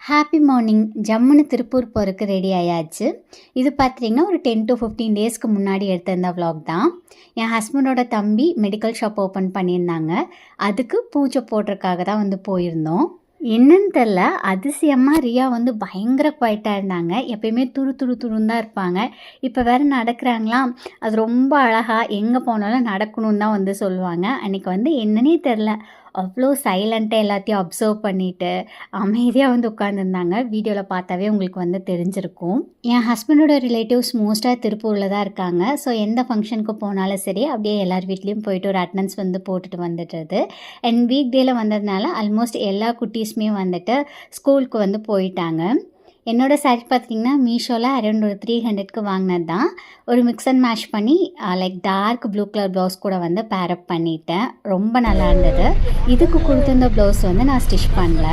Happy morning. ஜம்முன்னு திருப்பூர் போகிறதுக்கு ready ஆயாச்சு. இது பார்த்திங்கன்னா ஒரு 10 to 15 டேஸ்க்கு முன்னாடி எடுத்திருந்த vlog தான். என் ஹஸ்பண்டோட தம்பி மெடிக்கல் ஷாப் ஓப்பன் பண்ணியிருந்தாங்க. அதுக்கு பூஜை போடுறதுக்காக தான் வந்து போயிருந்தோம். என்னன்னு தெரில, அதிசயமாக ரியா வந்து பயங்கர குவைட்டாக இருந்தாங்க. எப்பயுமே துருன்னு தான் இருப்பாங்க. இப்போ வேறு நடக்கிறாங்களா, அது ரொம்ப அழகாக எங்கே போனாலும் நடக்கணும்னு தான் வந்து சொல்லுவாங்க. அன்றைக்கி வந்து என்னன்னே தெரில, அவ்வளோ சைலண்ட்டாக எல்லாத்தையும் அப்சர்வ் பண்ணிவிட்டு அமைதியாக வந்து உட்காந்துருந்தாங்க. வீடியோவில் பார்த்தாவே உங்களுக்கு வந்து தெரிஞ்சிருக்கும். என் ஹஸ்பண்டோட ரிலேட்டிவ்ஸ் மோஸ்ட்டாக திருப்பூரில் தான் இருக்காங்க. ஸோ எந்த ஃபங்க்ஷனுக்கு போனாலும் சரி அப்படியே எல்லார் வீட்லேயும் போயிட்டு ஒரு அட்டனன்ஸ் வந்து போட்டுட்டு வந்துடுறது. அண்ட் வீக் டேயில் வந்ததுனால ஆல்மோஸ்ட் எல்லா குட்டீஸுமே வந்துட்டு ஸ்கூலுக்கு வந்து போயிட்டாங்க. என்னோடய சாரீ பார்த்திங்கன்னா மீஷோவில் அரௌண்ட் ஒரு 300க்கு வாங்கினது தான். ஒரு மிக்ஸ் அண்ட் மேஷ் பண்ணி like dark blue colour blouse கூட வந்து பேரப் பண்ணிட்டேன். ரொம்ப நல்லா இருந்தது. இதுக்கு கொடுத்துருந்த ப்ளவுஸ் வந்து நான் ஸ்டிச் பண்ணல.